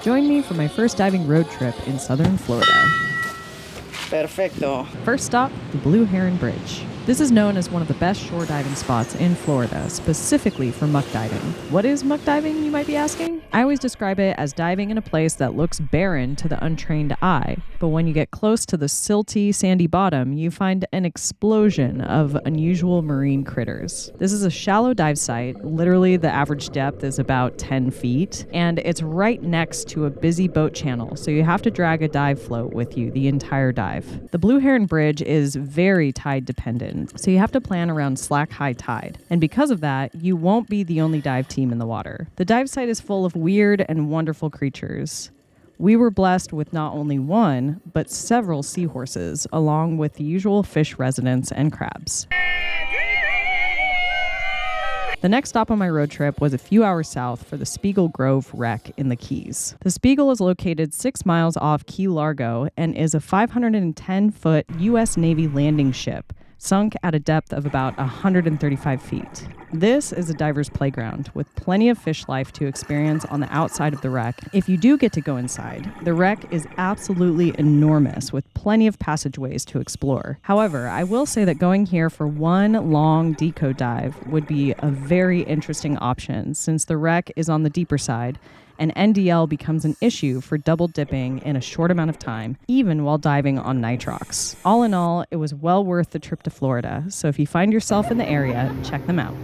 Join me for my first diving road trip in southern Florida. Perfecto. First stop, the Blue Heron Bridge. This is known as one of the best shore diving spots in Florida, specifically for muck diving. What is muck diving, you might be asking? I always describe it as diving in a place that looks barren to the untrained eye, but when you get close to the silty, sandy bottom, you find an explosion of unusual marine critters. This is a shallow dive site. Literally, the average depth is about 10 feet, and it's right next to a busy boat channel, so you have to drag a dive float with you the entire dive. The Blue Heron Bridge is very tide dependent, so you have to plan around slack high tide. And because of that, you won't be the only dive team in the water. The dive site is full of weird and wonderful creatures. We were blessed with not only one, but several seahorses, along with the usual fish residents and crabs. The next stop on my road trip was a few hours south for the Spiegel Grove wreck in the Keys. The Spiegel is located 6 miles off Key Largo and is a 510-foot U.S. Navy landing ship, sunk at a depth of about 135 feet. This is a diver's playground with plenty of fish life to experience on the outside of the wreck. If you do get to go inside, the wreck is absolutely enormous with plenty of passageways to explore. However, I will say that going here for one long deco dive would be a very interesting option since the wreck is on the deeper side and NDL becomes an issue for double dipping in a short amount of time, even while diving on nitrox. All in all, it was well worth the trip to Florida, so if you find yourself in the area, check them out.